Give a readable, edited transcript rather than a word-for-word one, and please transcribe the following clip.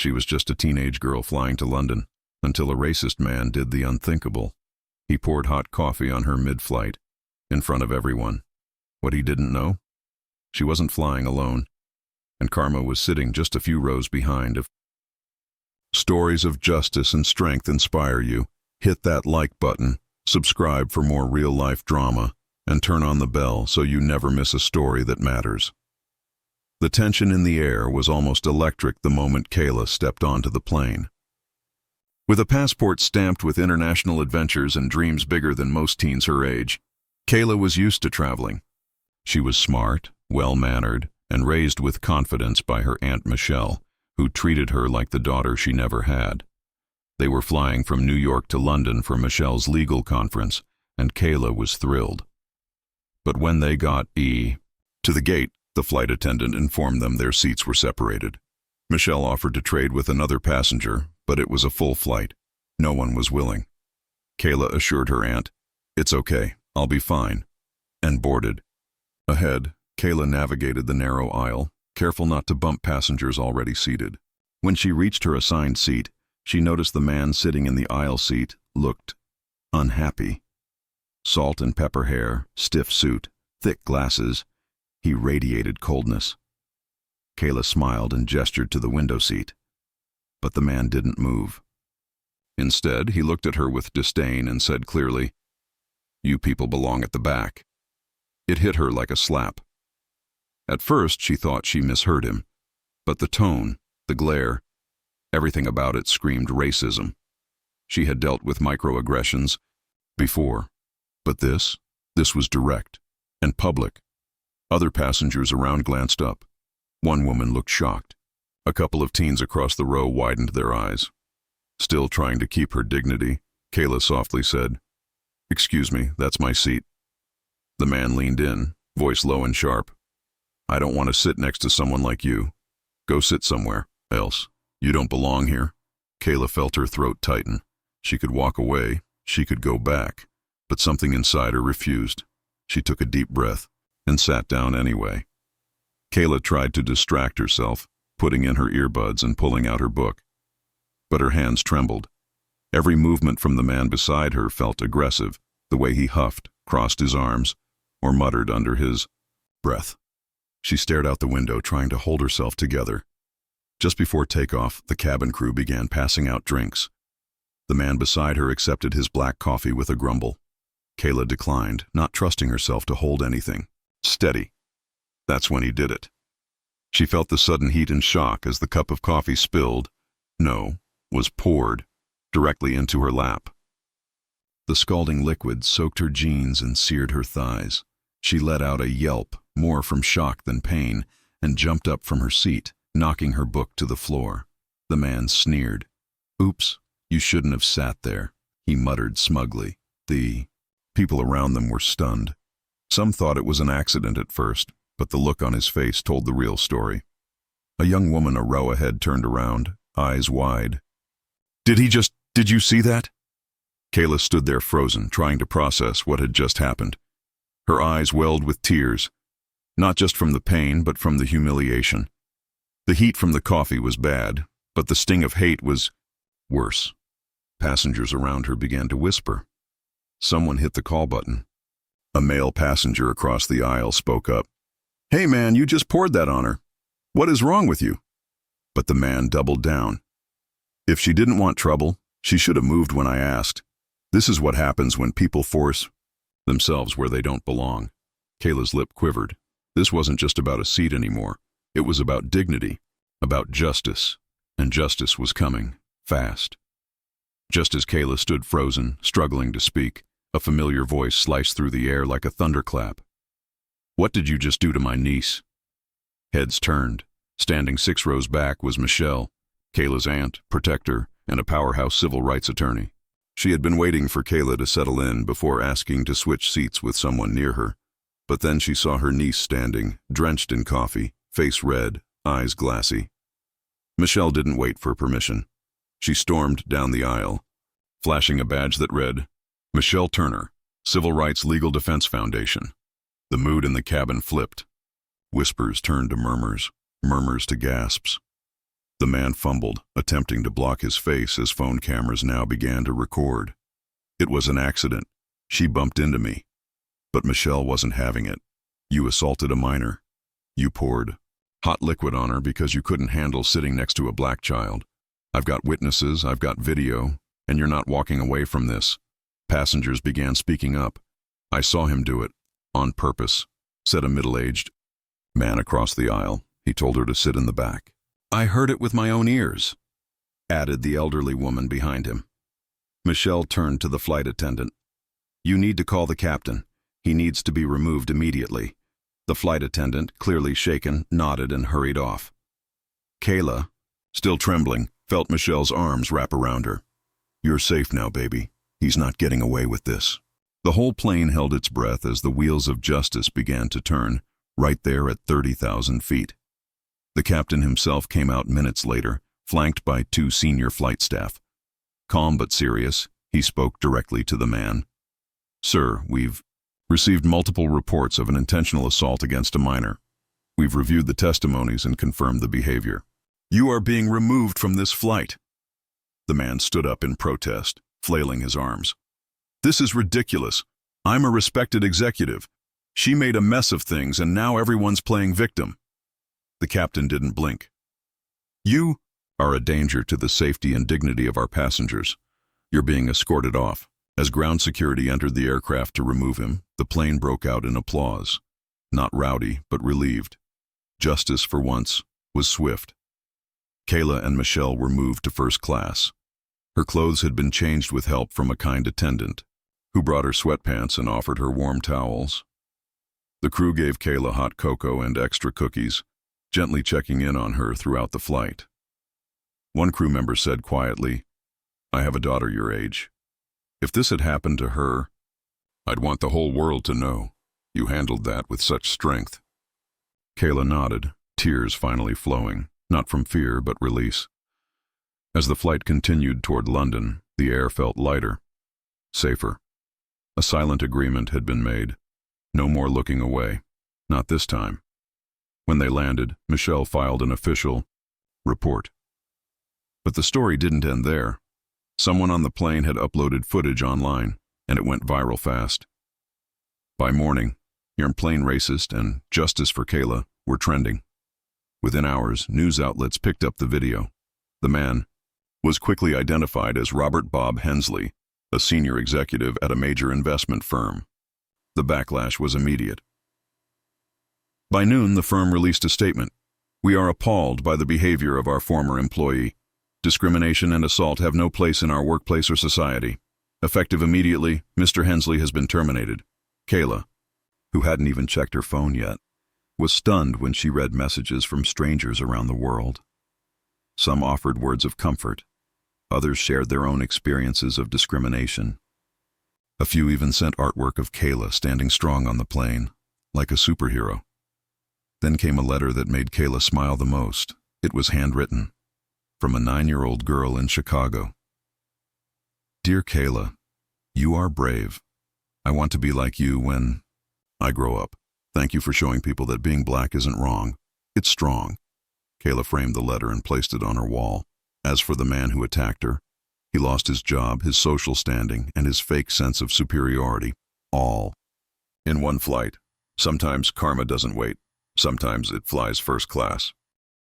She was just a teenage girl flying to London, until a racist man did the unthinkable. He poured hot coffee on her mid-flight, in front of everyone. What he didn't know? She wasn't flying alone, and karma was sitting just a few rows behind. If stories of justice and strength inspire you, hit that like button, subscribe for more real-life drama, and turn on the bell so you never miss a story that matters. The tension in the air was almost electric the moment Kayla stepped onto the plane. With a passport stamped with international adventures and dreams bigger than most teens her age, Kayla was used to traveling. She was smart, well-mannered, and raised with confidence by her Aunt Michelle, who treated her like the daughter she never had. They were flying from New York to London for Michelle's legal conference, and Kayla was thrilled. But when they got to the gate, the flight attendant informed them their seats were separated. Michelle offered to trade with another passenger, but it was a full flight. No one was willing. Kayla assured her aunt, "It's okay, I'll be fine," and boarded. Ahead, Kayla navigated the narrow aisle, careful not to bump passengers already seated. When she reached her assigned seat, she noticed the man sitting in the aisle seat looked unhappy. Salt and pepper hair, stiff suit, thick glasses, he radiated coldness. Kayla smiled and gestured to the window seat, but the man didn't move. Instead, he looked at her with disdain and said clearly, "You people belong at the back." It hit her like a slap. At first, she thought she misheard him, but the tone, the glare, everything about it screamed racism. She had dealt with microaggressions before, but this was direct and public. Other passengers around glanced up. One woman looked shocked. A couple of teens across the row widened their eyes. Still trying to keep her dignity, Kayla softly said, "Excuse me, that's my seat." The man leaned in, voice low and sharp. "I don't want to sit next to someone like you. Go sit somewhere else. You don't belong here." Kayla felt her throat tighten. She could walk away, she could go back, but something inside her refused. She took a deep breath and sat down anyway. Kayla tried to distract herself, putting in her earbuds and pulling out her book. But her hands trembled. Every movement from the man beside her felt aggressive, the way he huffed, crossed his arms, or muttered under his breath. She stared out the window, trying to hold herself together. Just before takeoff, the cabin crew began passing out drinks. The man beside her accepted his black coffee with a grumble. Kayla declined, not trusting herself to hold anything. Steady. That's when he did it. She felt the sudden heat and shock as the cup of coffee was poured directly into her lap. The scalding liquid soaked her jeans and seared her thighs. She let out a yelp, more from shock than pain, and jumped up from her seat, knocking her book to the floor. The man sneered. "Oops, you shouldn't have sat there," he muttered smugly. The people around them were stunned. Some thought it was an accident at first, but the look on his face told the real story. A young woman a row ahead turned around, eyes wide. Did you see that?" Kayla stood there frozen, trying to process what had just happened. Her eyes welled with tears, not just from the pain, but from the humiliation. The heat from the coffee was bad, but the sting of hate was worse. Passengers around her began to whisper. Someone hit the call button. A male passenger across the aisle spoke up. "Hey man, you just poured that on her. What is wrong with you?" But the man doubled down. "If she didn't want trouble, she should have moved when I asked. This is what happens when people force themselves where they don't belong." Kayla's lip quivered. This wasn't just about a seat anymore. It was about dignity, about justice, and justice was coming, fast. Just as Kayla stood frozen, struggling to speak, a familiar voice sliced through the air like a thunderclap. "What did you just do to my niece?" Heads turned. Standing 6 rows back was Michelle, Kayla's aunt, protector, and a powerhouse civil rights attorney. She had been waiting for Kayla to settle in before asking to switch seats with someone near her. But then she saw her niece standing, drenched in coffee, face red, eyes glassy. Michelle didn't wait for permission. She stormed down the aisle, flashing a badge that read, "Michelle Turner, Civil Rights Legal Defense Foundation." The mood in the cabin flipped. Whispers turned to murmurs, murmurs to gasps. The man fumbled, attempting to block his face as phone cameras now began to record. It was an accident. She bumped into me. But Michelle wasn't having it. You assaulted a minor. You poured hot liquid on her because you couldn't handle sitting next to a black child. I've got witnesses, I've got video, and you're not walking away from this. Passengers began speaking up. I saw him do it. On purpose, said a middle-aged man across the aisle. He told her to sit in the back. I heard it with my own ears, added the elderly woman behind him. Michelle turned to the flight attendant. You need to call the captain. He needs to be removed immediately. The flight attendant, clearly shaken, nodded and hurried off. Kayla, still trembling, felt Michelle's arms wrap around her. You're safe now, baby. He's not getting away with this. The whole plane held its breath as the wheels of justice began to turn, right there at 30,000 feet. The captain himself came out minutes later, flanked by 2 senior flight staff. Calm but serious, he spoke directly to the man. Sir, we've received multiple reports of an intentional assault against a minor. We've reviewed the testimonies and confirmed the behavior. You are being removed from this flight. The man stood up in protest, flailing his arms. This is ridiculous. I'm a respected executive. She made a mess of things and now everyone's playing victim. The captain didn't blink. You are a danger to the safety and dignity of our passengers. You're being escorted off. As ground security entered the aircraft to remove him, the plane broke out in applause. Not rowdy, but relieved. Justice, for once, was swift. Kayla and Michelle were moved to first class. Her clothes had been changed with help from a kind attendant, who brought her sweatpants and offered her warm towels. The crew gave Kayla hot cocoa and extra cookies, gently checking in on her throughout the flight. One crew member said quietly, I have a daughter your age. If this had happened to her, I'd want the whole world to know. You handled that with such strength. Kayla nodded, tears finally flowing, not from fear but release. As the flight continued toward London, the air felt lighter, safer. A silent agreement had been made. No more looking away. Not this time. When they landed, Michelle filed an official report. But the story didn't end there. Someone on the plane had uploaded footage online, and it went viral fast. By morning, Your Plane Racist and Justice for Kayla were trending. Within hours, news outlets picked up the video. The man was quickly identified as Robert Bob Hensley, a senior executive at a major investment firm. The backlash was immediate. By noon, the firm released a statement. We are appalled by the behavior of our former employee. Discrimination and assault have no place in our workplace or society. Effective immediately, Mr. Hensley has been terminated. Kayla, who hadn't even checked her phone yet, was stunned when she read messages from strangers around the world. Some offered words of comfort. Others shared their own experiences of discrimination. A few even sent artwork of Kayla standing strong on the plane, like a superhero. Then came a letter that made Kayla smile the most. It was handwritten, from a 9-year-old girl in Chicago. Dear Kayla, you are brave. I want to be like you when I grow up. Thank you for showing people that being black isn't wrong. It's strong. Kayla framed the letter and placed it on her wall. As for the man who attacked her, he lost his job, his social standing, and his fake sense of superiority. All in one flight. Sometimes karma doesn't wait. Sometimes it flies first class.